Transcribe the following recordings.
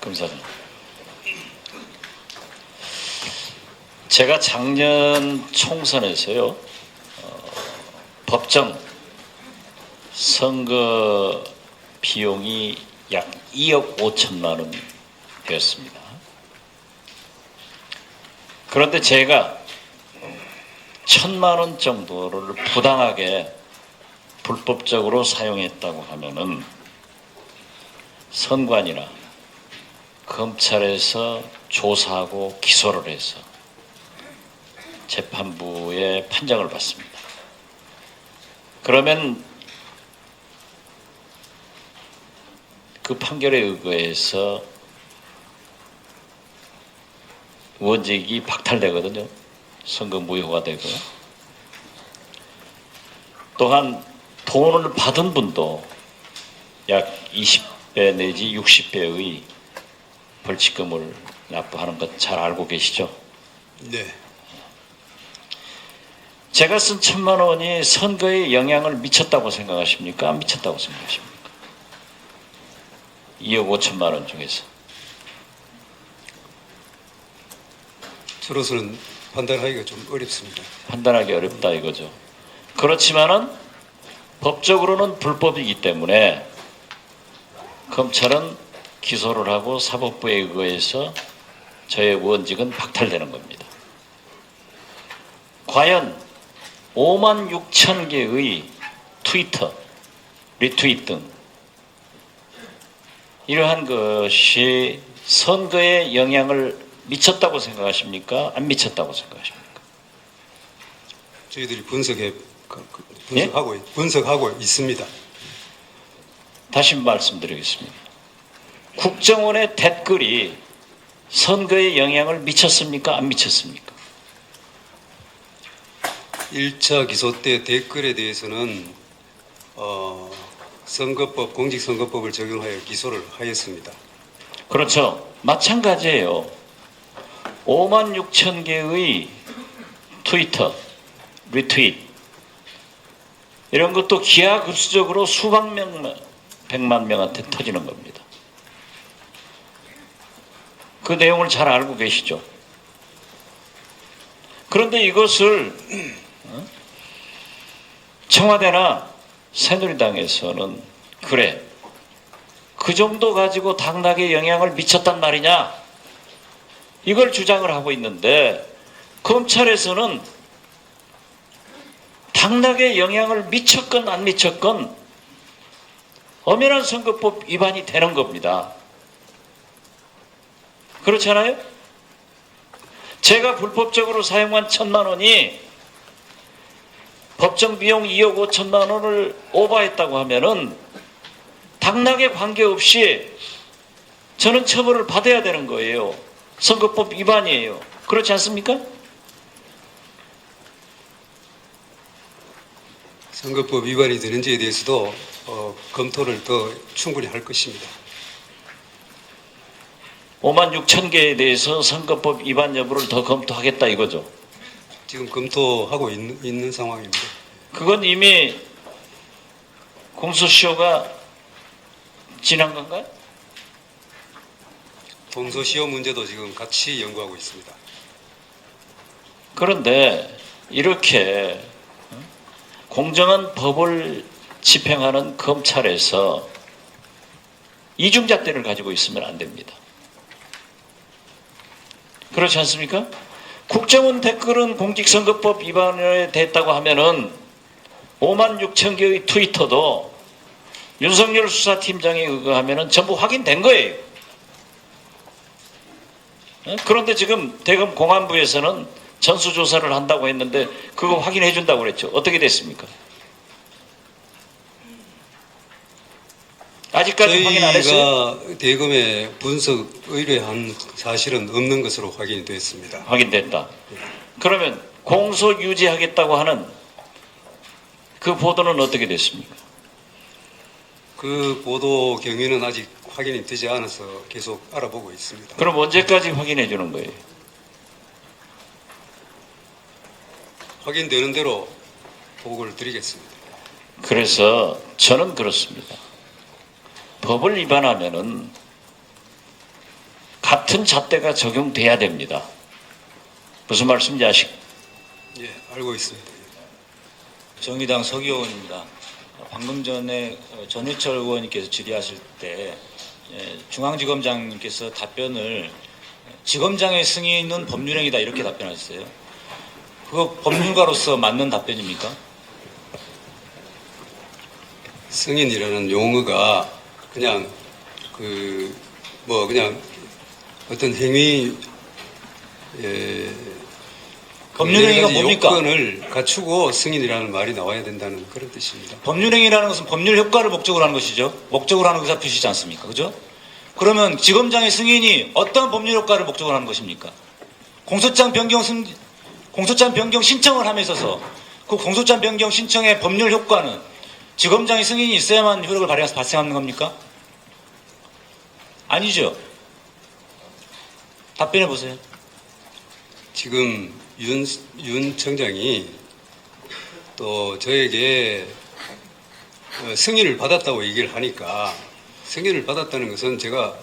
검사님. 제가 작년 총선에서요, 법정 선거 비용이 약 2억 5천만 원 되었습니다. 그런데 제가 1,000만 원 정도를 부당하게 불법적으로 사용했다고 하면은 선관이나 검찰에서 조사하고 기소를 해서 재판부의 판정을 받습니다. 그러면 그 판결에 의거해서 원직이 박탈되거든요. 선거 무효가 되고. 또한 돈을 받은 분도 약 20배 내지 60배의 벌칙금을 납부하는 것 잘 알고 계시죠? 네. 제가 쓴 1,000만 원이 선거에 영향을 미쳤다고 생각하십니까? 안 미쳤다고 생각하십니까? 2억 5천만 원 중에서. 저로서는 판단하기가 좀 어렵습니다. 판단하기 어렵다 이거죠. 그렇지만은 법적으로는 불법이기 때문에 검찰은 기소를 하고 사법부에 의거해서 저의 원직은 박탈되는 겁니다. 과연 5만 6천 개의 트위터, 리트윗 등 이러한 것이 선거에 영향을 미쳤다고 생각하십니까? 안 미쳤다고 생각하십니까? 저희들이 분석하고 있습니다. 다시 말씀드리겠습니다. 국정원의 댓글이 선거에 영향을 미쳤습니까? 안 미쳤습니까? 1차 기소 때 댓글에 대해서는 선거법, 공직선거법을 적용하여 기소를 하였습니다. 그렇죠. 마찬가지예요. 5만 6천 개의 트위터, 리트윗 이런 것도 기하급수적으로 수백 명, 100만 명한테 터지는 겁니다. 그 내용을 잘 알고 계시죠? 그런데 이것을 청와대나 새누리당에서는 그래, 그 정도 가지고 당락에 영향을 미쳤단 말이냐, 이걸 주장을 하고 있는데 검찰에서는 당락에 영향을 미쳤건 안 미쳤건 엄연한 선거법 위반이 되는 겁니다. 그렇잖아요? 제가 불법적으로 사용한 1,000만 원이 법정 비용 2억 5천만 원을 오버했다고 하면은 당락에 관계없이 저는 처벌을 받아야 되는 거예요. 선거법 위반이에요. 그렇지 않습니까? 선거법 위반이 되는지에 대해서도 검토를 더 충분히 할 것입니다. 5만 6천 개에 대해서 선거법 위반 여부를 더 검토하겠다 이거죠. 지금 검토하고 있는 상황입니다. 그건 이미 공소시효가 지난 건가요? 공소시효 문제도 지금 같이 연구하고 있습니다. 그런데 이렇게 공정한 법을 집행하는 검찰에서 이중잣대를 가지고 있으면 안 됩니다. 그렇지 않습니까? 국정원 댓글은 공직선거법 위반에 됐다고 하면은 5만 6천 개의 트위터도 윤석열 수사팀장에 의거하면은 전부 확인된 거예요. 그런데 지금 대검 공안부에서는 전수조사를 한다고 했는데 그거 확인해 준다고 그랬죠. 어떻게 됐습니까? 아직까지 확인 안 했어요? 저희가 대검에 분석 의뢰한 사실은 없는 것으로 확인이 됐습니다. 확인됐다. 그러면 공소 유지하겠다고 하는 그 보도는 어떻게 됐습니까? 그 보도 경위는 아직 확인이 되지 않아서 계속 알아보고 있습니다. 그럼 언제까지 확인해 주는 거예요? 확인되는 대로 보고를 드리겠습니다. 그래서 저는 그렇습니다. 법을 위반하면은 같은 잣대가 적용돼야 됩니다. 무슨 말씀인지 아시죠? 예, 알고 있습니다. 정의당 서기호원입니다. 방금 전에 전해철 의원님께서 질의하실 때 중앙지검장님께서 답변을 지검장의 승인은 법률행위다 이렇게 답변하셨어요. 그거 법률가로서 맞는 답변입니까? 승인이라는 용어가 그냥 그냥 어떤 행위 법률행위가 여러 가지 뭡니까? 요건을 갖추고 승인이라는 말이 나와야 된다는 그런 뜻입니다. 법률행위라는 것은 법률 효과를 목적으로 하는 것이죠. 목적으로 하는 의사 표시지 않습니까? 그죠? 그러면 지검장의 승인이 어떤 법률 효과를 목적으로 하는 것입니까? 공소장 변경 신청을 함에 있어서 그 공소장 변경 신청의 법률 효과는 지검장의 승인이 있어야만 효력을 발휘해서 발생하는 겁니까? 아니죠. 답변해 보세요. 지금 윤 청장이 또 저에게 승인을 받았다고 얘기를 하니까 승인을 받았다는 것은 제가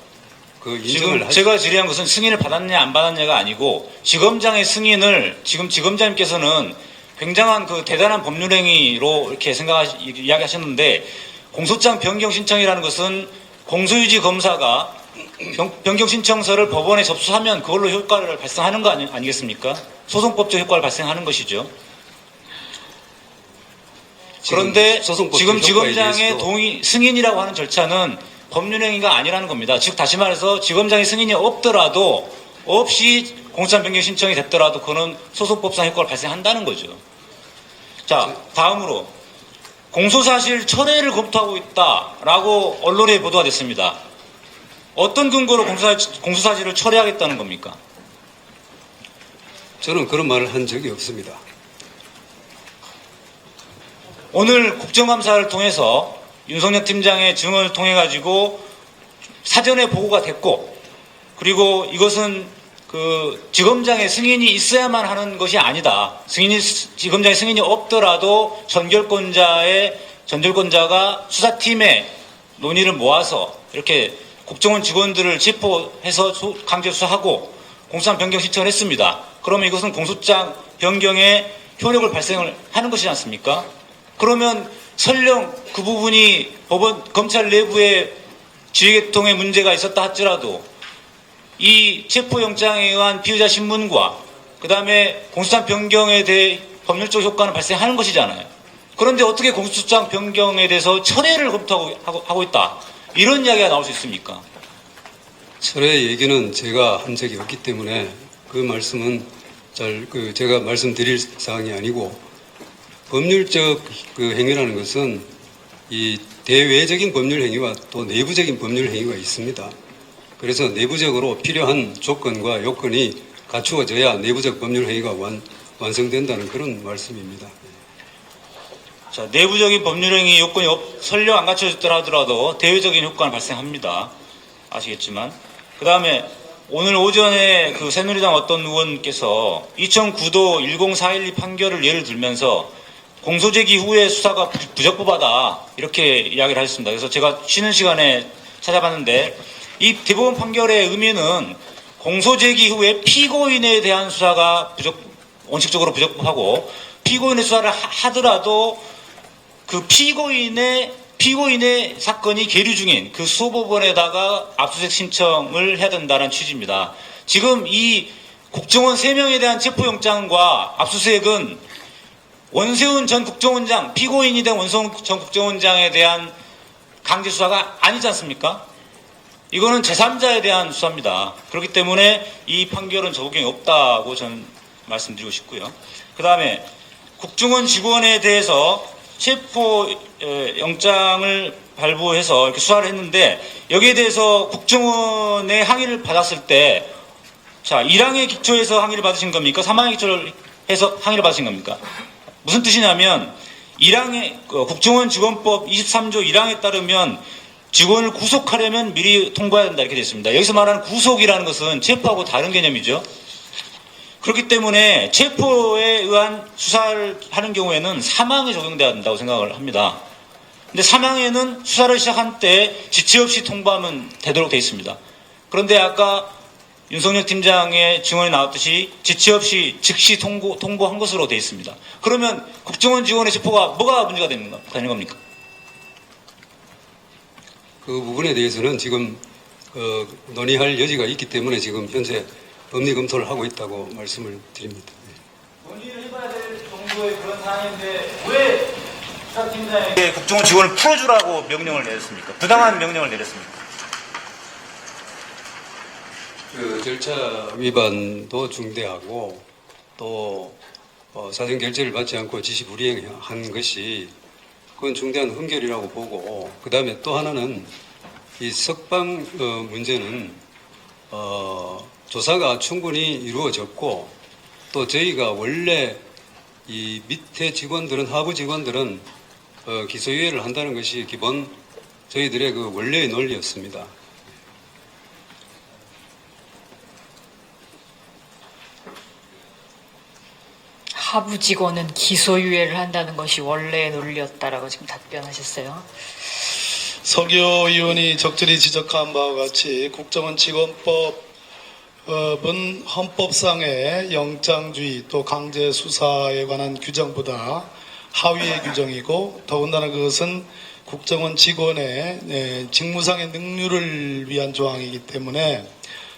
그 인정을 지금 제가 질의한 것은 승인을 받았냐 안 받았냐가 아니고 지검장의 승인을 지금 지검장님께서는 굉장한 그 대단한 법률행위로 이렇게 이야기하셨는데 공소장 변경 신청이라는 것은 공소유지 검사가 변경 신청서를 법원에 접수하면 그걸로 효과를 발생하는 거 아니겠습니까? 소송법적 효과를 발생하는 것이죠. 그런데 지금 지검장의 동의 승인이라고 하는 절차는 법률행위가 아니라는 겁니다. 즉 다시 말해서 지검장의 승인이 없더라도 없이 공소장 변경 신청이 됐더라도 그거는 소송법상 효과를 발생한다는 거죠. 자, 다음으로 공소사실 철회를 검토하고 있다라고 언론에 보도가 됐습니다. 어떤 근거로 공소사실을 철회하겠다는 겁니까? 저는 그런 말을 한 적이 없습니다. 오늘 국정감사를 통해서 윤석열 팀장의 증언을 통해 가지고 사전에 보고가 됐고, 그리고 이것은 그 지검장의 승인이 있어야만 하는 것이 아니다. 지검장의 승인이 없더라도 전결권자가 수사팀의 논의를 모아서 이렇게 국정원 직원들을 체포해서 강제 수사하고 공소장 변경 신청을 했습니다. 그러면 이것은 공소장 변경에 효력을 발생을 하는 것이지 않습니까? 그러면 설령 그 부분이 검찰 내부에 지휘계통에 문제가 있었다 할지라도 이 체포영장에 의한 피의자 신문과 그 다음에 공소장 변경에 대해 법률적 효과는 발생하는 것이잖아요. 그런데 어떻게 공소장 변경에 대해서 철회를 검토하고 있다, 이런 이야기가 나올 수 있습니까? 철회 얘기는 제가 한 적이 없기 때문에 그 말씀은 제가 말씀드릴 사항이 아니고, 법률적 그 행위라는 것은 이 대외적인 법률 행위와 또 내부적인 법률 행위가 있습니다. 그래서 내부적으로 필요한 조건과 요건이 갖추어져야 내부적 법률 행위가 완성된다는 그런 말씀입니다. 자, 내부적인 법률행위 요건이 설령 안 갖춰졌더라 하더라도 대외적인 효과는 발생합니다. 아시겠지만. 그 다음에 오늘 오전에 그 새누리당 어떤 의원께서 2009도 10412 판결을 예를 들면서 공소제기 후에 수사가 부적법하다 이렇게 이야기를 하셨습니다. 그래서 제가 쉬는 시간에 찾아봤는데 이 대법원 판결의 의미는 공소제기 후에 피고인에 대한 수사가 원칙적으로 부적법하고, 피고인의 수사를 하더라도 그 피고인의 사건이 계류 중인 그 수법원에다가 압수수색 신청을 해야 된다는 취지입니다. 지금 이 국정원 3명에 대한 체포영장과 압수수색은 원세훈 전 국정원장, 피고인이 된 원세훈 전 국정원장에 대한 강제 수사가 아니지 않습니까? 이거는 제3자에 대한 수사입니다. 그렇기 때문에 이 판결은 적용이 없다고 저는 말씀드리고 싶고요. 그 다음에 국정원 직원에 대해서 체포 영장을 발부해서 이렇게 수사를 했는데, 여기에 대해서 국정원의 항의를 받았을 때, 자, 1항의 기초에서 항의를 받으신 겁니까? 3항의 기초를 해서 항의를 받으신 겁니까? 무슨 뜻이냐면, 1항의 국정원 직원법 23조 1항에 따르면 직원을 구속하려면 미리 통보해야 된다, 이렇게 되어 있습니다. 여기서 말하는 구속이라는 것은 체포하고 다른 개념이죠. 그렇기 때문에 체포에 의한 수사를 하는 경우에는 사망에 적용돼야 된다고 생각을 합니다. 근데 사망에는 수사를 시작한 때 지체 없이 통보하면 되도록 되어 있습니다. 그런데 아까 윤석열 팀장의 증언이 나왔듯이 지체 없이 즉시 통보한 것으로 되어 있습니다. 그러면 국정원 직원의 체포가 뭐가 문제가 되는 겁니까? 그 부분에 대해서는 지금 논의할 여지가 있기 때문에 지금 현재 법리 검토를 하고 있다고 말씀을 드립니다. 논의를 해봐야 될 정도의 그런 사안인데 왜 수사팀장에게 국정원 직원을 풀어주라고 명령을 내렸습니까? 부당한 명령을 내렸습니까? 그 절차 위반도 중대하고 또 사전 결재를 받지 않고 지시 불이행한 것이 그건 중대한 흠결이라고 보고, 그 다음에 또 하나는 이 석방 문제는 조사가 충분히 이루어졌고, 또 저희가 원래 이 밑에 직원들은, 하부 직원들은 기소유예를 한다는 것이 기본 저희들의 그 원래의 논리였습니다. 하부 직원은 기소유예를 한다는 것이 원래의 논리였다라고 지금 답변하셨어요. 서교 의원이 적절히 지적한 바와 같이 국정원 직원법은 헌법상의 영장주의 또 강제 수사에 관한 규정보다 하위의 규정이고, 더군다나 그것은 국정원 직원의 직무상의 능률을 위한 조항이기 때문에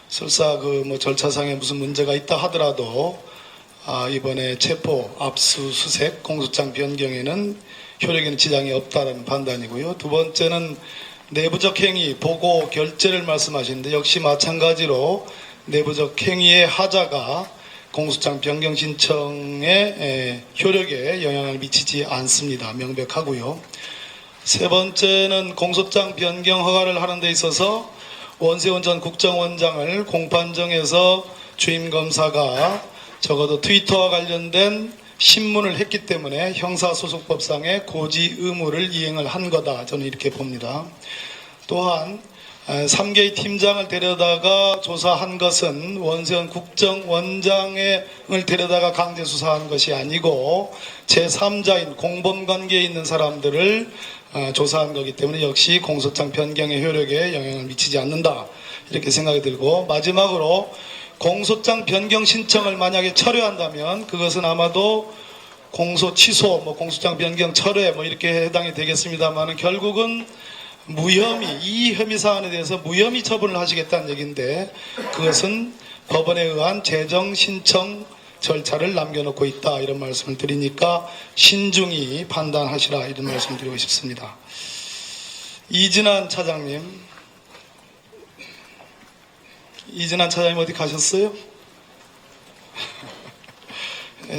설사 절차상에 무슨 문제가 있다 하더라도 이번에 체포, 압수수색, 공소장 변경에는 효력에는 지장이 없다는 판단이고요. 두 번째는 내부적 행위, 보고, 결재를 말씀하시는데 역시 마찬가지로 내부적 행위의 하자가 공소장 변경 신청의 효력에 영향을 미치지 않습니다. 명백하고요. 세 번째는 공소장 변경 허가를 하는 데 있어서 원세훈 전 국정원장을 공판정에서 주임검사가 적어도 트위터와 관련된 신문을 했기 때문에 형사소송법상의 고지 의무를 이행을 한 거다, 저는 이렇게 봅니다. 또한 3개의 팀장을 데려다가 조사한 것은 원세훈 국정원장을 데려다가 강제 수사한 것이 아니고 제3자인 공범관계에 있는 사람들을 조사한 거기 때문에 역시 공소장 변경의 효력에 영향을 미치지 않는다, 이렇게 생각이 들고, 마지막으로 공소장 변경 신청을 만약에 철회한다면 그것은 아마도 공소 취소, 공소장 변경 철회 이렇게 해당이 되겠습니다만, 결국은 무혐의, 이 혐의 사안에 대해서 무혐의 처분을 하시겠다는 얘기인데, 그것은 법원에 의한 재정 신청 절차를 남겨놓고 있다, 이런 말씀을 드리니까 신중히 판단하시라, 이런 말씀을 드리고 싶습니다. 이진환 차장님 어디 가셨어요?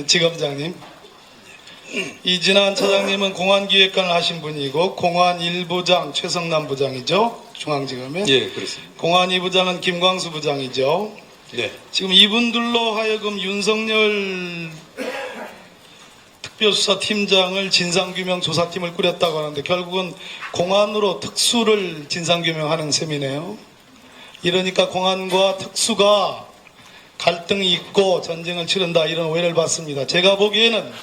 지검장님. 이진환 차장님은 공안기획관을 하신 분이고 공안 1부장 최성남 부장이죠, 중앙지검에. 예, 그렇습니다. 공안 2부장은 김광수 부장이죠. 네. 지금 이분들로 하여금 윤석열 특별수사팀장을 진상규명 조사팀을 꾸렸다고 하는데 결국은 공안으로 특수를 진상규명하는 셈이네요. 이러니까 공안과 특수가 갈등이 있고 전쟁을 치른다, 이런 오해를 받습니다. 제가 보기에는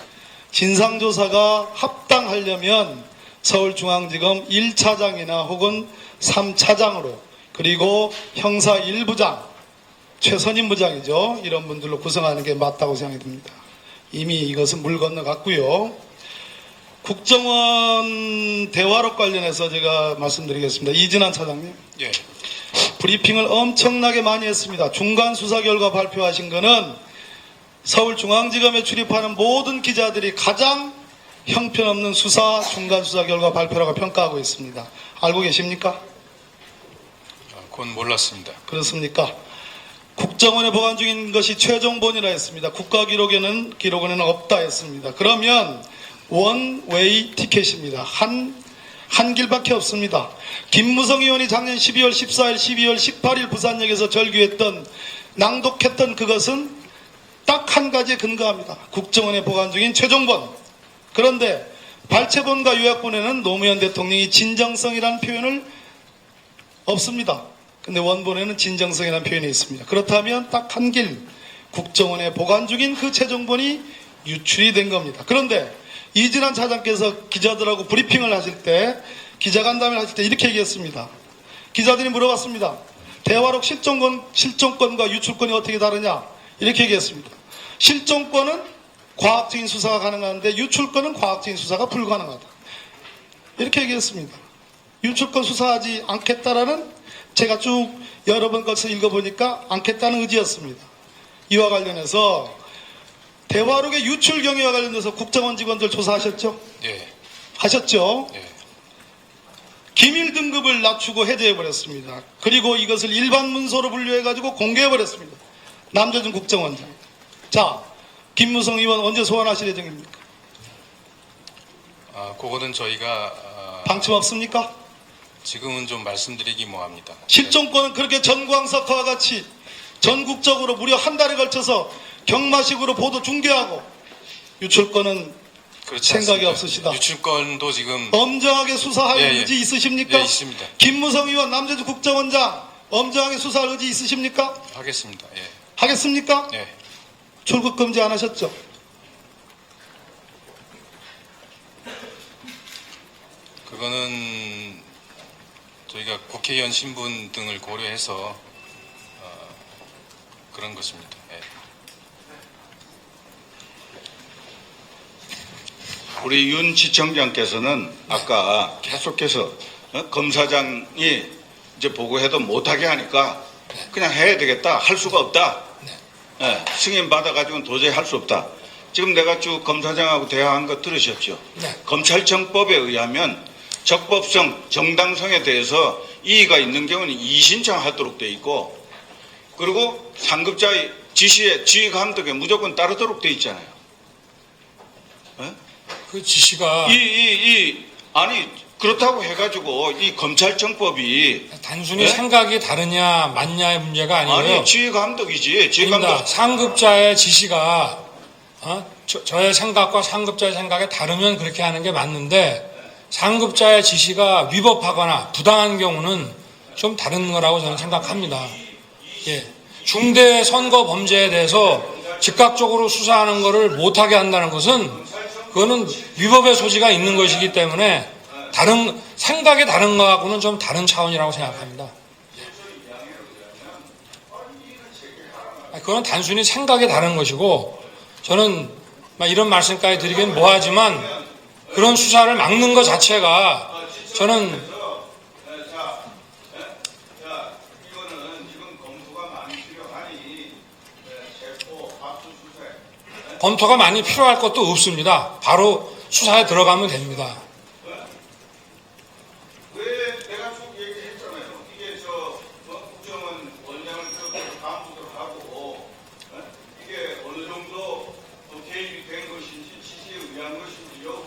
진상조사가 합당하려면 서울중앙지검 1차장이나 혹은 3차장으로, 그리고 형사 1부장, 최선임 부장이죠, 이런 분들로 구성하는 게 맞다고 생각이 듭니다. 이미 이것은 물 건너갔고요. 국정원 대화록 관련해서 제가 말씀드리겠습니다. 이진환 차장님. 예. 브리핑을 엄청나게 많이 했습니다. 중간 수사 결과 발표하신 거는 서울중앙지검에 출입하는 모든 기자들이 가장 형편없는 중간 수사 결과 발표라고 평가하고 있습니다. 알고 계십니까? 그건 몰랐습니다. 그렇습니까? 국정원에 보관 중인 것이 최종본이라 했습니다. 국가기록에는 없다 했습니다. 그러면 원웨이 티켓입니다. 한 길밖에 없습니다. 김무성 의원이 작년 12월 14일, 12월 18일 부산역에서 절규했던, 낭독했던 그것은 딱 한 가지에 근거합니다. 국정원에 보관 중인 최종본. 그런데 발췌본과 요약본에는 노무현 대통령이 진정성이라는 표현을 없습니다. 근데 원본에는 진정성이라는 표현이 있습니다. 그렇다면 딱 한 길, 국정원에 보관 중인 그 최종본이 유출이 된 겁니다. 그런데 이진환 차장께서 기자들하고 브리핑을 하실 때, 기자간담회를 하실 때 이렇게 얘기했습니다. 기자들이 물어봤습니다. 대화록 실종권과 유출권이 어떻게 다르냐 이렇게 얘기했습니다. 실종권은 과학적인 수사가 가능한데 유출권은 과학적인 수사가 불가능하다. 이렇게 얘기했습니다. 유출권 수사하지 않겠다라는 제가 쭉 여러 번 것을 읽어보니까 않겠다는 의지였습니다. 이와 관련해서 대화록의 유출 경위와 관련해서 국정원 직원들 조사하셨죠? 예, 하셨죠? 예. 기밀 등급을 낮추고 해제해버렸습니다. 그리고 이것을 일반 문서로 분류해가지고 공개해버렸습니다. 남재준 국정원장. 자, 김무성 의원 언제 소환하실 예정입니까? 그거는 저희가 방침 없습니까? 지금은 좀 말씀드리기 뭐합니다. 실종권은 그렇게 전광석화와 같이 전국적으로 무려 한 달에 걸쳐서 경마식으로 보도 중계하고 유출권은 그렇지 생각이 않습니다. 없으시다. 유출권도 지금 엄정하게 수사할 예, 예. 의지 있으십니까? 예, 있습니다. 김무성 의원 남재주 국정원장 엄정하게 수사할 의지 있으십니까? 하겠습니다. 예, 하겠습니까? 예. 출국 금지 안 하셨죠? 그거는 저희가 국회의원 신분 등을 고려해서 그런 것입니다. 예. 우리 윤 지청장께서는 아까 계속해서 검사장이 이제 보고해도 못하게 하니까 그냥 해야 되겠다, 할 수가 없다. 예, 승인 받아가지고는 도저히 할 수 없다. 지금 내가 쭉 검사장하고 대화한 거 들으셨죠? 검찰청법에 의하면 적법성, 정당성에 대해서 이의가 있는 경우는 이의신청하도록 돼 있고, 그리고 상급자의 지시에 지휘 감독에 무조건 따르도록 돼 있잖아요. 그 지시가 아니 그렇다고 해가지고 이 검찰청법이 단순히 네? 생각이 다르냐 맞냐의 문제가 아니고요. 아니 지휘 감독이지. 지휘 아닙니다. 감독. 상급자의 지시가 저의 생각과 상급자의 생각이 다르면 그렇게 하는 게 맞는데, 상급자의 지시가 위법하거나 부당한 경우는 좀 다른 거라고 저는 생각합니다. 예. 중대 선거 범죄에 대해서 즉각적으로 수사하는 것을 못하게 한다는 것은 그거는 위법의 소지가 있는 것이기 때문에 생각이 다른 거하고는 좀 다른 차원이라고 생각합니다. 그건 단순히 생각이 다른 것이고, 저는 이런 말씀까지 드리긴 뭐하지만 그런 수사를 막는 것 자체가 저는 검토가 많이 필요할 것도 없습니다. 바로 수사에 들어가면 됩니다. 왜 내가 쭉 얘기했잖아요. 이게 국정원 원장을 다음부터 하고 이게 어느 정도 개입이 된 것인지 지시에 의한 것인지 여부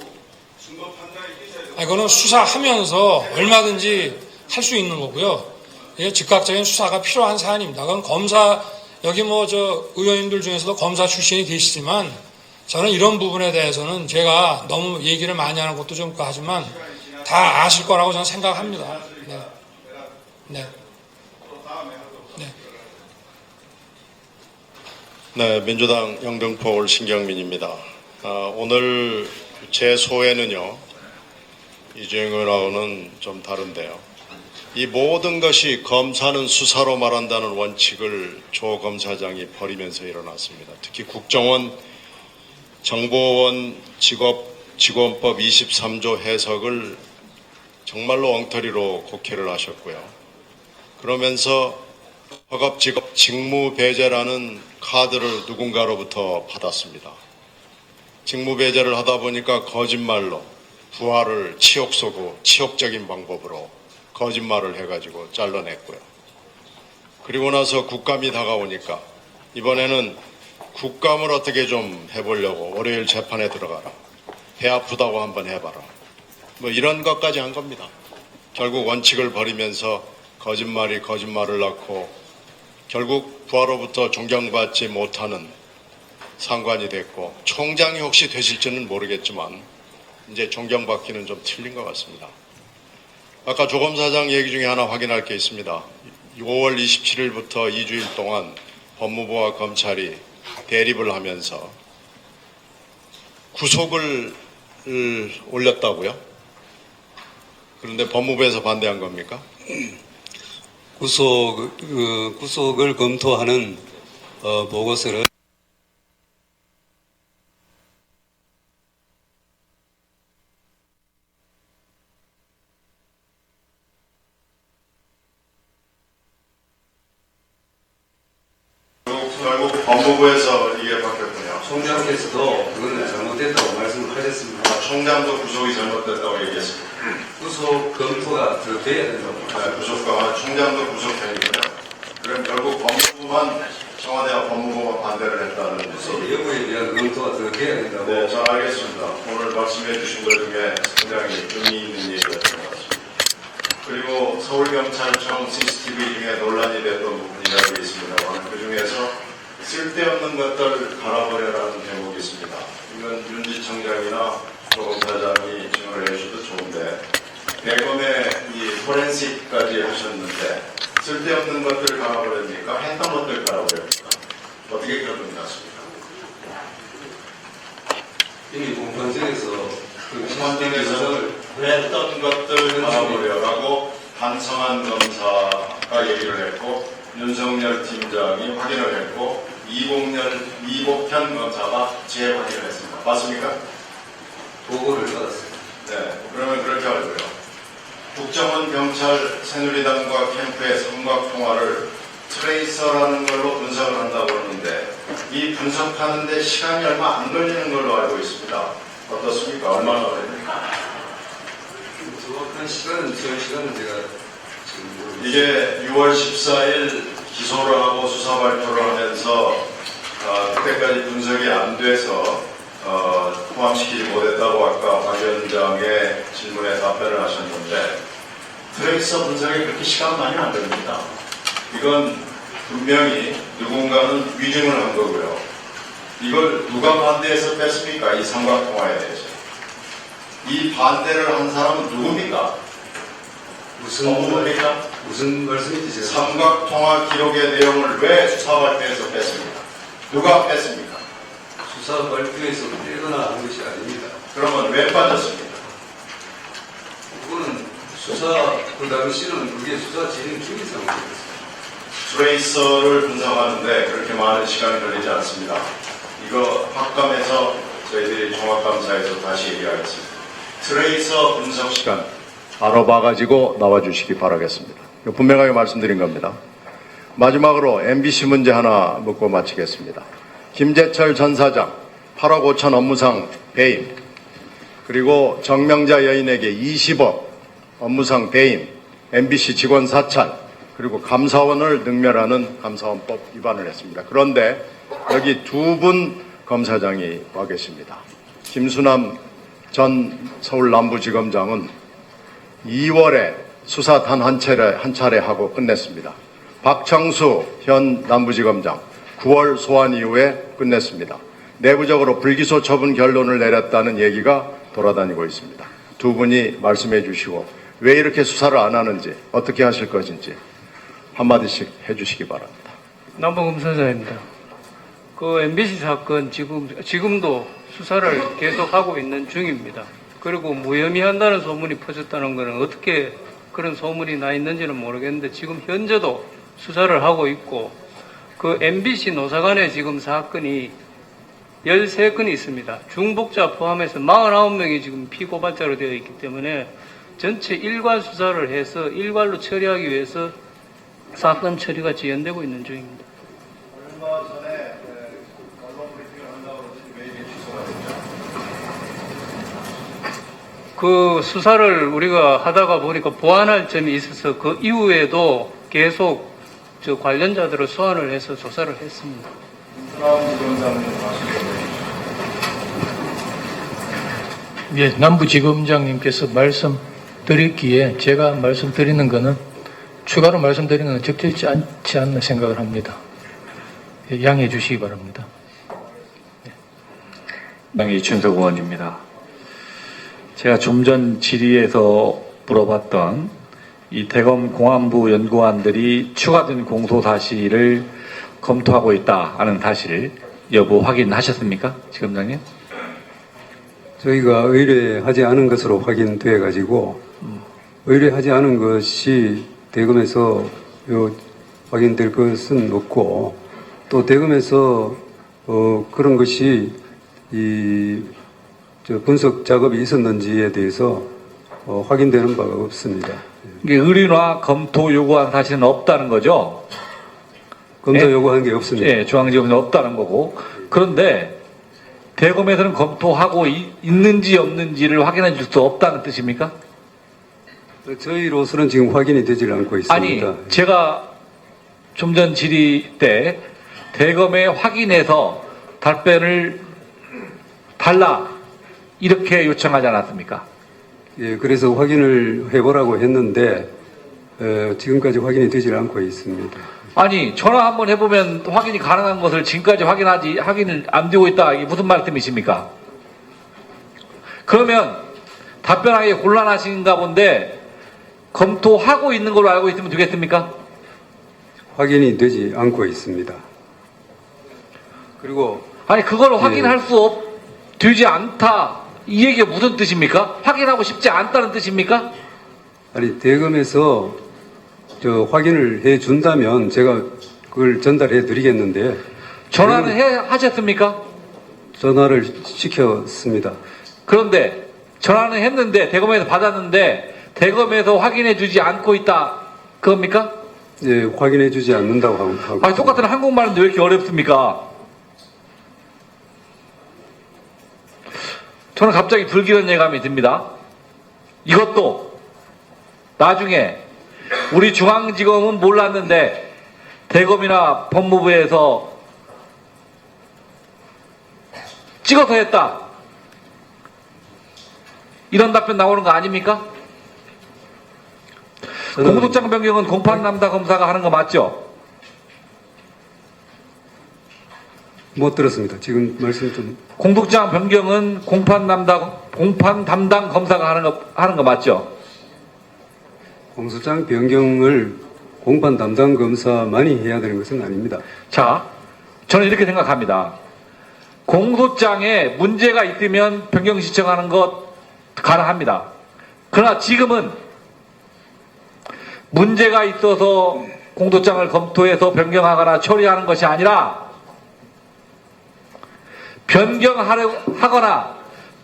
증거 판단이 있어야 되고. 이거는 수사하면서 얼마든지 할 수 있는 거고요. 이게 즉각적인 수사가 필요한 사안입니다. 그건 여기 의원님들 중에서도 검사 출신이 계시지만, 저는 이런 부분에 대해서는 제가 너무 얘기를 많이 하는 것도 좀 하지만 다 아실 거라고 저는 생각합니다. 네. 네. 네. 네, 민주당 영등포 신경민입니다. 오늘 제 소회는요, 이주영 의원하고는 좀 다른데요. 이 모든 것이 검사는 수사로 말한다는 원칙을 조 검사장이 버리면서 일어났습니다. 특히 국정원 정보원 직원법 23조 해석을 정말로 엉터리로 곡해를 하셨고요. 그러면서 허겁지겁 직무배제라는 카드를 누군가로부터 받았습니다. 직무배제를 하다 보니까 거짓말로 부하를 치욕적인 방법으로 거짓말을 해가지고 잘라냈고요. 그리고 나서 국감이 다가오니까 이번에는 국감을 어떻게 좀 해보려고 월요일 재판에 들어가라. 배 아프다고 한번 해봐라. 이런 것까지 한 겁니다. 결국 원칙을 버리면서 거짓말이 거짓말을 낳고 결국 부하로부터 존경받지 못하는 상관이 됐고, 총장이 혹시 되실지는 모르겠지만 이제 존경받기는 좀 틀린 것 같습니다. 아까 조 검사장 얘기 중에 하나 확인할 게 있습니다. 5월 27일부터 2주일 동안 법무부와 검찰이 대립을 하면서 구속을 올렸다고요? 그런데 법무부에서 반대한 겁니까? 구속을 검토하는 보고서를 결국 법무부에서 이게 바뀌었군요. 총장께서도 그거는 잘못됐다고 말씀을 하셨습니다. 총장도 구속이 잘못됐다고 얘기했습니다. 구속 검토가 더 돼야 된다고. 네, 구속과 총장도 구속행위고요. 그럼 결국 법무부만 청와대와 법무부만 반대를 했다는 뜻이. 여부에 대한 검토가 더 돼야 된다고. 네, 잘 알겠습니다. 오늘 말씀해 주신 것 중에 굉장히 의미 있는 얘기였던 것 같습니다. 그리고 서울경찰청 CCTV 중에 논란이 됐던 부분이라고 있습니다만 그 중에서 쓸데없는 것들 갈아버려라는 제목이 있습니다. 이건 윤지청장이나 조검사장이 증언을 해주셔도 좋은데 대검에 이 포렌식까지 하셨는데 쓸데없는 것들 갈아버립니까? 했던 것들 갈아버립니까? 어떻게 결론이 났습니까? 이미 공판장에서 공판장에서 했던 것들 갈아버려라고 한성한 검사가 얘기를 했고 윤석열 팀장이 확인을 했고 이복현 검사가 재확인을 했습니다. 맞습니까? 보고를 받았습니다. 네, 그러면 그렇게 알고요. 국정원 경찰 새누리당과 캠프의 삼각통화를 트레이서라는 걸로 분석을 한다고 하는데 이 분석하는데 시간이 얼마 안 걸리는 걸로 알고 있습니다. 어떻습니까? 얼마나 걸립니까? 정확한 시간은 제가 지금 이게 6월 14일 기소를 하고 수사 발표를 하면서 그때까지 분석이 안 돼서 포함시키지 못했다고 아까 박 위원장의 질문에 답변을 하셨는데 트레이서 분석에 그렇게 시간 많이 안 걸립니다. 이건 분명히 누군가는 위증을 한 거고요. 이걸 누가 반대해서 뺐습니까? 이 삼각통화에 대해서. 이 반대를 한 사람은 누굽니까? 무슨 말씀인지 제가 삼각통화 기록의 내용을 왜 수사 발표에서 뺐습니까? 누가 뺐습니까? 수사 발표에서 떼거나 한 것이 아닙니다. 그러면 왜 빠졌습니까? 그거는 그 당시는 그게 수사 진행 중인 상황이었습니다. 트레이서를 분석하는데 그렇게 많은 시간이 걸리지 않습니다. 이거 확감해서 저희들이 종합감사에서 다시 얘기하겠습니다. 트레이서 분석 시간 바로 봐가지고 나와주시기 바라겠습니다. 이거 분명하게 말씀드린 겁니다. 마지막으로 MBC 문제 하나 묻고 마치겠습니다. 김재철 전 사장 8억 5천 업무상 배임, 그리고 정명자 여인에게 20억 업무상 배임, MBC 직원 사찰, 그리고 감사원을 능멸하는 감사원법 위반을 했습니다. 그런데 여기 두 분 검사장이 와 계십니다. 김수남 전 서울 남부지검장은 2월에 수사 단 한 차례 하고 끝냈습니다. 박창수 현 남부지검장 9월 소환 이후에 끝냈습니다. 내부적으로 불기소 처분 결론을 내렸다는 얘기가 돌아다니고 있습니다. 두 분이 말씀해 주시고 왜 이렇게 수사를 안 하는지, 어떻게 하실 것인지 한마디씩 해주시기 바랍니다. 남부검사장입니다. 그 MBC 사건 지금도 수사를 계속하고 있는 중입니다. 그리고 무혐의한다는 소문이 퍼졌다는 것은 어떻게 그런 소문이 나 있는지는 모르겠는데 지금 현재도 수사를 하고 있고 그 MBC 노사간에 지금 사건이 13건이 있습니다. 중복자 포함해서 49명이 지금 피고발자로 되어 있기 때문에 전체 일괄 수사를 해서 일괄로 처리하기 위해서 사건 처리가 지연되고 있는 중입니다. 얼마 전에 언론 브리핑을 한다고 그러더니 왜 이게 취소가 됐죠? 그 수사를 우리가 하다가 보니까 보완할 점이 있어서 그 이후에도 계속 저 관련자들을 소환을 해서 조사를 했습니다. 예, 남부지검장님께서 말씀드렸기에 제가 말씀드리는 것은 추가로 말씀드리는 건 적절치 않지 않나 생각을 합니다. 예, 양해해 주시기 바랍니다. 이춘석 의원입니다. 제가 좀 전 질의에서 물어봤던 이 대검 공안부 연구관들이 추가된 공소 사실을 검토하고 있다 하는 사실 여부 확인하셨습니까? 지검장님? 저희가 의뢰하지 않은 것으로 확인돼 가지고 의뢰하지 않은 것이 대검에서 확인될 것은 없고 또 대검에서 그런 것이 분석 작업이 있었는지에 대해서 확인되는 바가 없습니다. 이게 의뢰나 검토 요구한 사실은 없다는 거죠? 검토 요구한 게 없습니다. 예, 중앙지검에는 없다는 거고. 그런데 대검에서는 검토하고 있는지 없는지를 확인해 줄 수 없다는 뜻입니까? 저희로서는 지금 확인이 되질 않고 있습니다. 아니, 제가 좀 전 질의 때 대검에 확인해서 답변을 달라 이렇게 요청하지 않았습니까? 예, 그래서 확인을 해보라고 했는데 지금까지 확인이 되질 않고 있습니다. 아니, 전화 한번 해보면 확인이 가능한 것을 지금까지 확인을 안 되고 있다. 이게 무슨 말씀이십니까? 그러면 답변하기 곤란하신가 본데 검토하고 있는 걸로 알고 있으면 되겠습니까? 확인이 되지 않고 있습니다. 그리고 아니, 그걸 확인할 수 되지 않다. 이 얘기가 무슨 뜻입니까? 확인하고 싶지 않다는 뜻입니까? 아니, 대검에서 확인을 해 준다면 제가 그걸 전달해 드리겠는데. 전화는 하셨습니까? 전화를 시켰습니다. 그런데 전화는 했는데 대검에서 받았는데 대검에서 확인해 주지 않고 있다. 그겁니까? 예, 확인해 주지 않는다고 하고. 아니, 똑같은 한국말인데 왜 이렇게 어렵습니까? 저는 갑자기 불길한 예감이 듭니다. 이것도 나중에 우리 중앙지검은 몰랐는데 대검이나 법무부에서 찍어서 했다. 이런 답변 나오는 거 아닙니까? 공소장 변경은 공판 담당 검사가 하는 거 맞죠? 못 들었습니다. 지금 말씀 좀. 공소장 변경은 공판 담당 검사가 하는 거 맞죠? 공소장 변경을 공판 담당 검사만이 해야 되는 것은 아닙니다. 자, 저는 이렇게 생각합니다. 공소장에 문제가 있으면 변경 신청하는 것 가능합니다. 그러나 지금은 문제가 있어서 공소장을 검토해서 변경하거나 처리하는 것이 아니라 변경하거나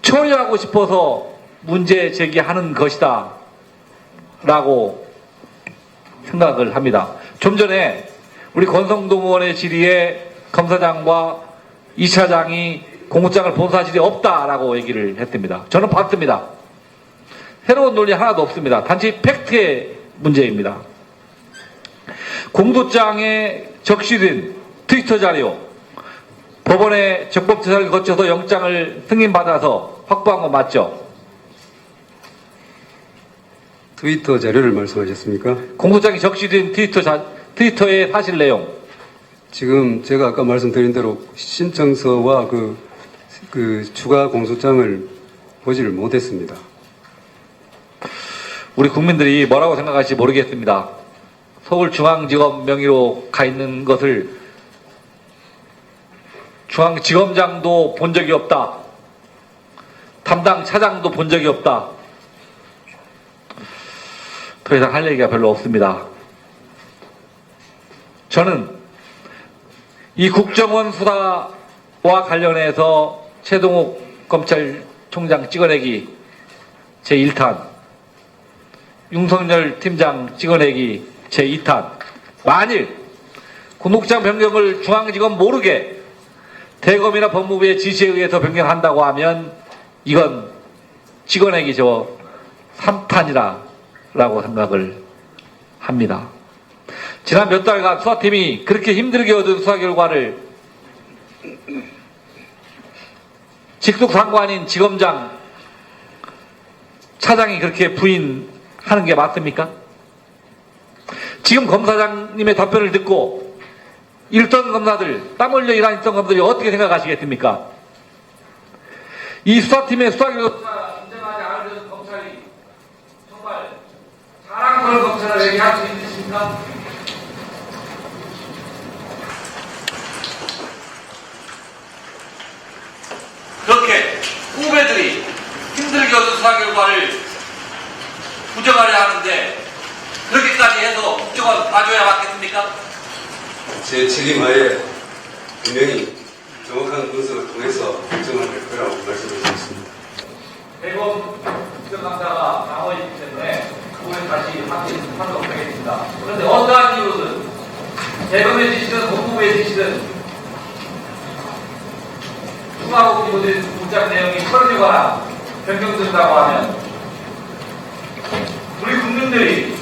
처리하고 싶어서 문제 제기하는 것이다 라고 생각을 합니다. 좀 전에 우리 권성동 의원의 질의에 검사장과 2차장이 공소장을 본 사실이 없다라고 얘기를 했습니다. 저는 봤습니다. 새로운 논리 하나도 없습니다. 단지 팩트의 문제입니다. 공소장에 적시된 트위터 자료, 법원의 적법조사를 거쳐서 영장을 승인받아서 확보한 거 맞죠? 트위터 자료를 말씀하셨습니까? 공소장이 적시된 트위터의 사실 내용. 지금 제가 아까 말씀드린 대로 신청서와 그 추가 공소장을 보지를 못했습니다. 우리 국민들이 뭐라고 생각할지 모르겠습니다. 서울중앙지검 명의로 가 있는 것을 중앙지검장도 본 적이 없다. 담당 차장도 본 적이 없다. 더 이상 할 얘기가 별로 없습니다. 저는 이 국정원 수사와 관련해서 최동욱 검찰총장 찍어내기 제1탄, 윤석열 팀장 찍어내기 제2탄, 만일 공소장 변경을 중앙지검 모르게 대검이나 법무부의 지시에 의해서 변경한다고 하면 이건 찍어내기 저 3탄이라고 생각을 합니다. 지난 몇 달간 수사팀이 그렇게 힘들게 얻은 수사 결과를 직속 상관인 지검장, 차장이 그렇게 부인하는 게 맞습니까? 지금 검사장님의 답변을 듣고 일선 검사들, 땀 흘려 일한 일선 검사들이 어떻게 생각하시겠습니까? 이 수사팀의 수사 결과가 인정하지 않으려는 검찰이 정말 자랑스러운 검찰을 얘기할 수 있으십니까? 그렇게 후배들이 힘들게 얻은 수사 결과를 부정하려 하는데 그렇게까지 해서 국정원 봐줘야 맞겠습니까? 제 책임하에 분명히 정확한 분석을 통해서 결정을 할 거라고 말씀을 드렸습니다. 대검 국정감사가 나머지기 때문에 그걸 다시 확인하도록 하겠습니다. 그런데 어떠한 이유든 대검의 지시든 법무부의 지시든 추가국 기부된 문장 내용이 틀어지거나 변경된다고 하면 우리 국민들이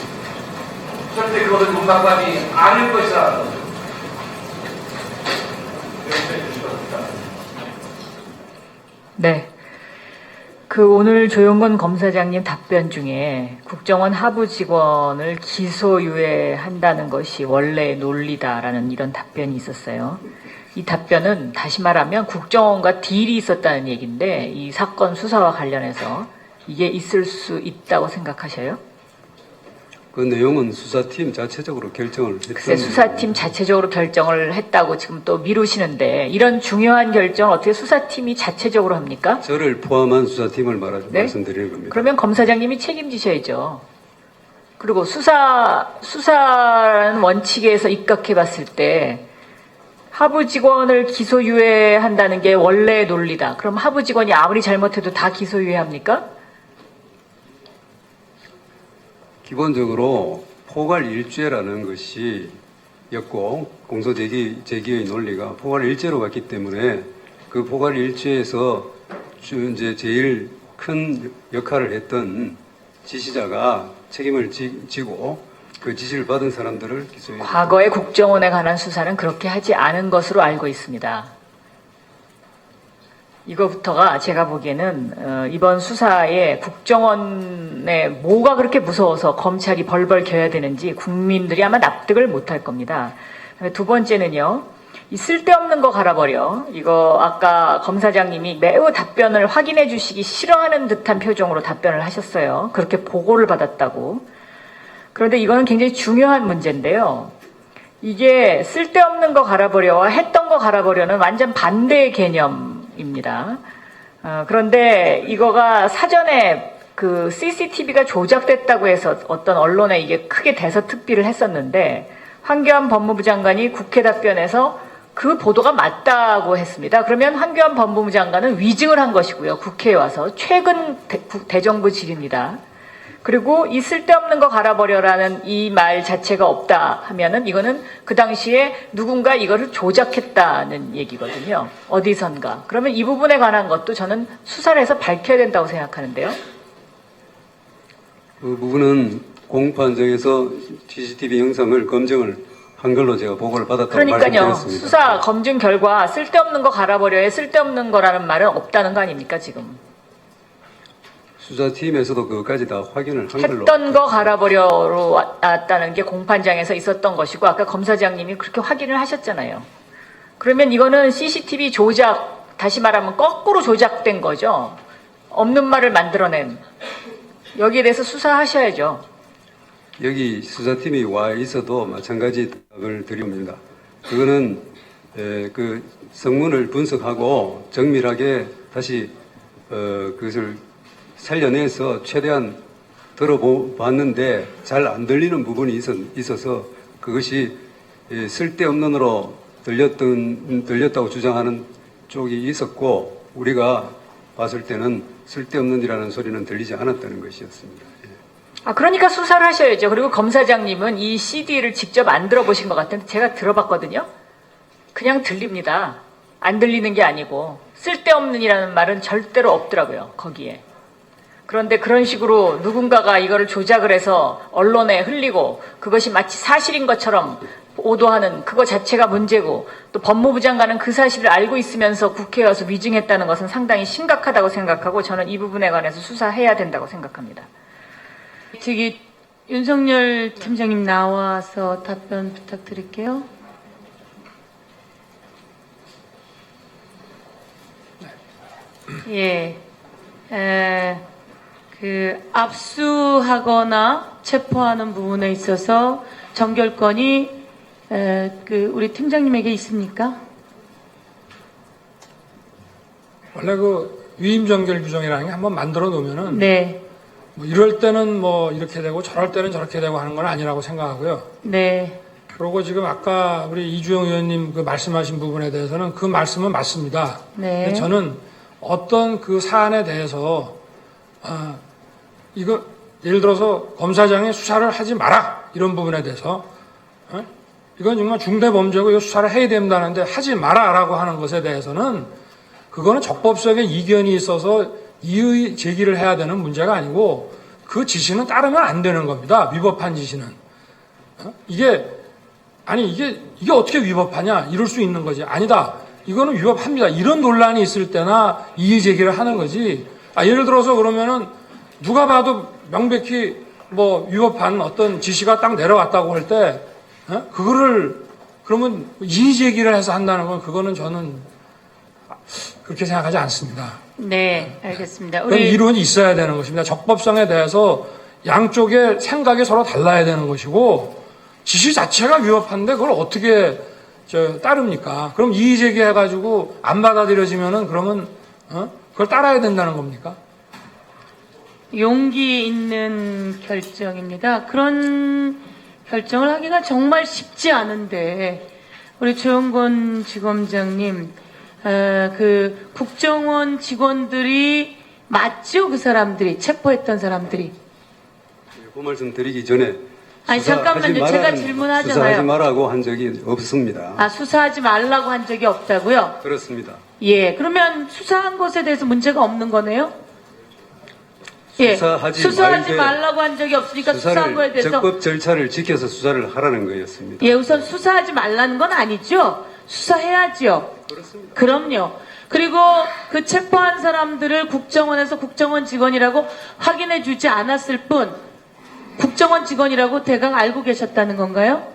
절대 그것을 용납하지 않을 것이라는 것을 명시해 주실 겁니다. 네. 그 오늘 조영건 검사장님 답변 중에 국정원 하부 직원을 기소유예한다는 것이 원래의 논리다라는 이런 답변이 있었어요. 이 답변은 다시 말하면 국정원과 딜이 있었다는 얘기인데 이 사건 수사와 관련해서 이게 있을 수 있다고 생각하셔요? 그 내용은 수사팀 자체적으로 결정을 했던 글쎄 수사팀 자체적으로 결정을 했다고 지금 또 미루시는데 이런 중요한 결정을 어떻게 수사팀이 자체적으로 합니까? 저를 포함한 수사팀을 네? 말씀드리는 겁니다. 그러면 검사장님이 책임지셔야죠. 그리고 수사라는 원칙에서 입각해 봤을 때 하부 직원을 기소유예한다는 게 원래의 논리다. 그럼 하부 직원이 아무리 잘못해도 다 기소유예합니까? 기본적으로 포괄일죄라는 것이 였고 공소제기의 논리가 포괄일죄로 갔기 때문에 그 포괄일죄에서 이제 제일 큰 역할을 했던 지시자가 책임을 지고 그 지시를 받은 사람들을 기소해. 과거의 국정원에 관한 수사는 그렇게 하지 않은 것으로 알고 있습니다. 이거부터가 제가 보기에는 이번 수사에 국정원에 뭐가 그렇게 무서워서 검찰이 벌벌 겨야 되는지 국민들이 아마 납득을 못할 겁니다. 두 번째는요. 이 쓸데없는 거 갈아버려. 이거 아까 검사장님이 매우 답변을 확인해 주시기 싫어하는 듯한 표정으로 답변을 하셨어요. 그렇게 보고를 받았다고. 그런데 이거는 굉장히 중요한 문제인데요. 이게 쓸데없는 거 갈아버려와 했던 거 갈아버려는 완전 반대의 개념입니다. 그런데 이거가 사전에 그 CCTV가 조작됐다고 해서 어떤 언론에 이게 크게 대서특비를 했었는데 황교안 법무부 장관이 국회 답변에서 그 보도가 맞다고 했습니다. 그러면 황교안 법무부 장관은 위증을 한 것이고요. 국회에 와서 최근 대정부 질입니다. 그리고 이 쓸데없는 거 갈아버려라는 이 말 자체가 없다 하면은 이거는 그 당시에 누군가 이거를 조작했다는 얘기거든요. 어디선가. 그러면 이 부분에 관한 것도 저는 수사를 해서 밝혀야 된다고 생각하는데요. 그 부분은 공판정에서 CCTV 영상을 검증을 한 걸로 제가 보고를 받았다고 그러니까요. 말씀드렸습니다. 수사 검증 결과 쓸데없는 거 갈아버려야 쓸데없는 거라는 말은 없다는 거 아닙니까 지금. 수사팀에서도 그것까지 다 확인을 한 걸로. 했던 거 갈아버려로 왔다는 게 공판장에서 있었던 것이고 아까 검사장님이 그렇게 확인을 하셨잖아요. 그러면 이거는 CCTV 조작, 다시 말하면 거꾸로 조작된 거죠. 없는 말을 만들어낸. 여기에 대해서 수사하셔야죠. 여기 수사팀이 와 있어도 마찬가지 답을 드립니다. 그거는 그 성문을 분석하고 정밀하게 다시 그것을 살려내서 최대한 들어봤는데 잘 안 들리는 부분이 있어서 그것이 쓸데없는으로 들렸다고 주장하는 쪽이 있었고 우리가 봤을 때는 쓸데없는이라는 소리는 들리지 않았다는 것이었습니다. 그러니까 수사를 하셔야죠. 그리고 검사장님은 이 CD를 직접 안 들어보신 것 같은데 제가 들어봤거든요. 그냥 들립니다. 안 들리는 게 아니고 쓸데없는이라는 말은 절대로 없더라고요. 거기에. 그런데 그런 식으로 누군가가 이거를 조작을 해서 언론에 흘리고 그것이 마치 사실인 것처럼 보도하는 그거 자체가 문제고 또 법무부 장관은 그 사실을 알고 있으면서 국회에 와서 위증했다는 것은 상당히 심각하다고 생각하고 저는 이 부분에 관해서 수사해야 된다고 생각합니다. 저기 윤석열 팀장님 나와서 답변 부탁드릴게요. 예. 그 압수하거나 체포하는 부분에 있어서 정결권이 그 우리 팀장님에게 있습니까? 원래 그 위임 정결 규정이라는 게 한번 만들어 놓으면은 네. 뭐 이럴 때는 뭐 이렇게 되고 저럴 때는 저렇게 되고 하는 건 아니라고 생각하고요. 네. 그러고 지금 아까 우리 이주영 의원님 그 말씀하신 부분에 대해서는 그 말씀은 맞습니다. 네. 근데 저는 어떤 그 사안에 대해서 이거 예를 들어서 검사장이 수사를 하지 마라 이런 부분에 대해서 이건 정말 중대범죄고 이거 수사를 해야 된다는데 하지 마라라고 하는 것에 대해서는 그거는 적법성의 이견이 있어서 이의 제기를 해야 되는 문제가 아니고 그 지시는 따르면 안 되는 겁니다. 위법한 지시는. 이게 어떻게 위법하냐 이럴 수 있는 거지. 아니다. 이거는 위법합니다. 이런 논란이 있을 때나 이의 제기를 하는 거지. 예를 들어서 그러면은 누가 봐도 명백히 뭐 위법한 어떤 지시가 딱 내려왔다고 할 때 그거를 그러면 이의 제기를 해서 한다는 건 그거는 저는 그렇게 생각하지 않습니다. 네, 알겠습니다. 그런 이론이 있어야 되는 것입니다. 적법성에 대해서 양쪽의 생각이 서로 달라야 되는 것이고 지시 자체가 위법한데 그걸 어떻게 따릅니까? 그럼 이의 제기해가지고 안 받아들여지면은 그러면 그걸 따라야 된다는 겁니까? 용기 있는 결정입니다. 그런 결정을 하기가 정말 쉽지 않은데 우리 조영건 지검장님 그 국정원 직원들이 맞죠? 그 사람들이 체포했던 사람들이. 그 말씀 드리기 전에 아니 잠깐만요. 제가 질문하잖아요. 수사하지 말라고 한 적이 없습니다. 수사하지 말라고 한 적이 없다고요? 그렇습니다. 예. 그러면 수사한 것에 대해서 문제가 없는 거네요? 예. 수사하지 말라고 한 적이 없으니까 수사한 거에 대해서 적법 절차를 지켜서 수사를 하라는 거였습니다. 예, 우선 수사하지 말라는 건 아니죠. 수사해야죠. 그렇습니다. 그럼요. 그리고 그 체포한 사람들을 국정원에서 국정원 직원이라고 확인해 주지 않았을 뿐 국정원 직원이라고 대강 알고 계셨다는 건가요?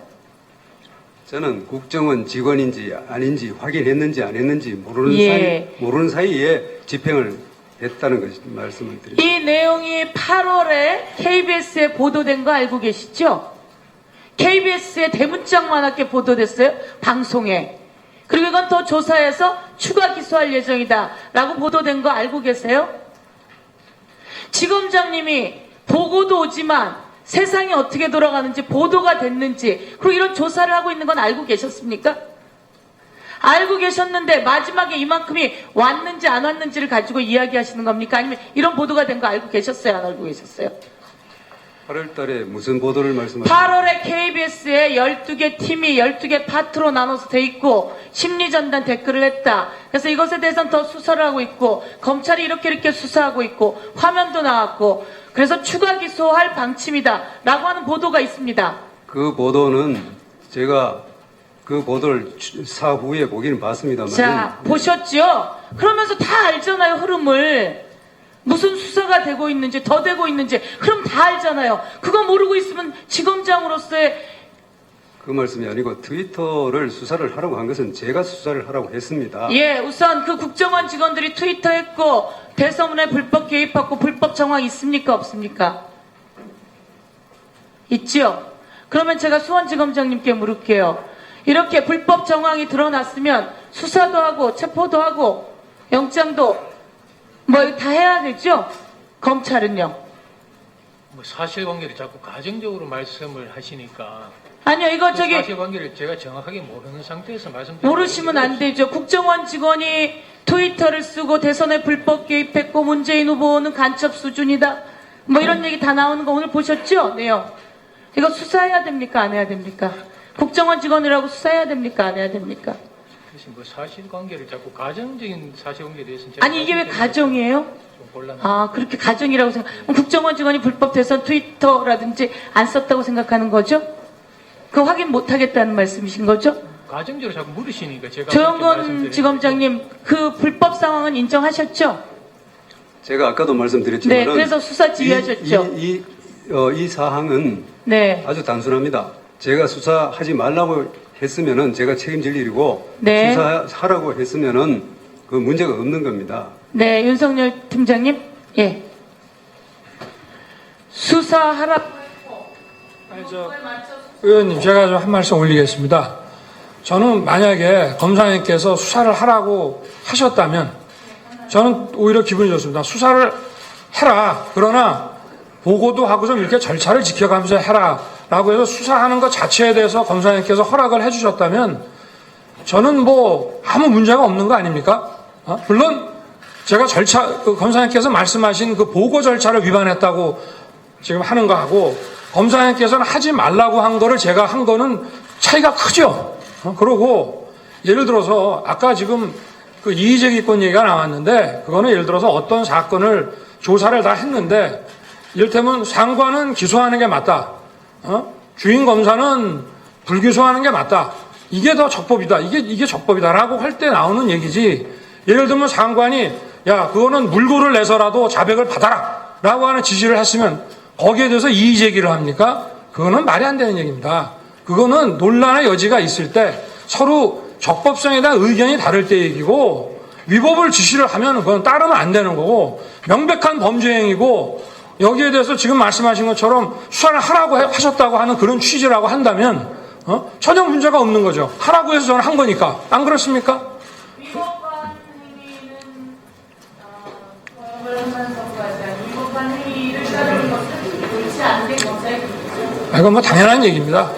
저는 국정원 직원인지 아닌지 확인했는지 안 했는지 모르는 사이에 집행을 했다는 것 말씀을 드립니다. 이 내용이 8월에 KBS에 보도된 거 알고 계시죠? KBS에 대문짝만하게 보도됐어요. 방송에. 그리고 이건 더 조사해서 추가 기소할 예정이다 라고 보도된 거 알고 계세요? 지검장님이 보고도 오지만 세상이 어떻게 돌아가는지 보도가 됐는지 그리고 이런 조사를 하고 있는 건 알고 계셨습니까? 알고 계셨는데 마지막에 이만큼이 왔는지 안 왔는지를 가지고 이야기하시는 겁니까? 아니면 이런 보도가 된 거 알고 계셨어요? 안 알고 계셨어요? 8월 달에 무슨 보도를 말씀하십니까? 8월에 KBS에 12개 팀이 12개 파트로 나눠서 돼 있고 심리전단 댓글을 했다. 그래서 이것에 대해서는 더 수사를 하고 있고 검찰이 이렇게 수사하고 있고 화면도 나왔고 그래서 추가 기소할 방침이다 라고 하는 보도가 있습니다. 그 보도는 제가 그 보도를 사후에 보기는 봤습니다만 자, 보셨죠? 그러면서 다 알잖아요, 흐름을. 무슨 수사가 되고 있는지, 더 되고 있는지, 그럼 다 알잖아요. 그거 모르고 있으면 지검장으로서의 그 말씀이 아니고 트위터를 수사를 하라고 한 것은 제가 수사를 하라고 했습니다. 예, 우선 그 국정원 직원들이 트위터 했고 대서문에 불법 개입하고 불법 정황 있습니까? 없습니까? 있죠? 그러면 제가 수원지검장님께 물을게요. 이렇게 불법 정황이 드러났으면 수사도 하고 체포도 하고 영장도 뭐 다 해야 되죠? 검찰은요? 뭐 사실관계를 자꾸 가정적으로 말씀을 하시니까 아니요, 이거 저기 사실관계를 제가 정확하게 모르는 상태에서 말씀드리는 모르시면 안 되죠. 국정원 직원이 트위터를 쓰고 대선에 불법 개입했고 문재인 후보는 간첩 수준이다. 뭐 이런 얘기 다 나오는 거 오늘 보셨죠? 내용. 이거 수사해야 됩니까? 안 해야 됩니까? 국정원 직원이라고 수사해야 됩니까? 안 해야 됩니까? 그래서 뭐 사실관계를 자꾸 가정적인 사실관계에 대해서는 제가 아니 이게 왜 가정이에요? 좀 곤란합니다. 그렇게 가정이라고 생각. 그럼 국정원 직원이 불법 대선 트위터라든지 안 썼다고 생각하는 거죠? 그 확인 못 하겠다는 말씀이신 거죠? 가정적으로 자꾸 물으시니까 제가 조영건 지검장님 그 불법 상황은 인정하셨죠? 제가 아까도 말씀드렸지만 네, 그래서 수사 지휘하셨죠? 이 사항은 네. 아주 단순합니다. 제가 수사하지 말라고 했으면은 제가 책임질 일이고 네. 수사하라고 했으면은 그 문제가 없는 겁니다. 네, 윤석열 팀장님. 예. 수사하라. 의원님, 제가 좀 한 말씀 올리겠습니다. 저는 만약에 검사님께서 수사를 하라고 하셨다면 저는 오히려 기분이 좋습니다. 수사를 해라. 그러나 보고도 하고 좀 이렇게 절차를 지켜가면서 해라. 라고 해서 수사하는 것 자체에 대해서 검사님께서 허락을 해주셨다면 저는 뭐 아무 문제가 없는 거 아닙니까? 물론 제가 검사님께서 말씀하신 그 보고 절차를 위반했다고 지금 하는 거하고 검사님께서는 하지 말라고 한 거를 제가 한 거는 차이가 크죠. 그러고 예를 들어서 아까 지금 그 이의제기권 얘기가 나왔는데 그거는 예를 들어서 어떤 사건을 조사를 다 했는데 이를테면 상관은 기소하는 게 맞다. 주인 검사는 불기소하는 게 맞다. 이게 더 적법이다. 이게 적법이다라고 할 때 나오는 얘기지. 예를 들면 상관이 야 그거는 물고를 내서라도 자백을 받아라 라고 하는 지시를 했으면 거기에 대해서 이의 제기를 합니까? 그거는 말이 안 되는 얘기입니다. 그거는 논란의 여지가 있을 때 서로 적법성에 대한 의견이 다를 때 얘기고 위법을 지시를 하면 그건 따르면 안 되는 거고 명백한 범죄 행위고 여기에 대해서 지금 말씀하신 것처럼 수사를 하라고 하셨다고 하는 그런 취지라고 한다면 전혀 문제가 없는 거죠. 하라고 해서 저는 한 거니까. 안 그렇습니까? 위법한 행위는 위법한 행위를 따르는 것은 옳지 않은 게 검사의 이건 뭐 당연한 얘기입니다.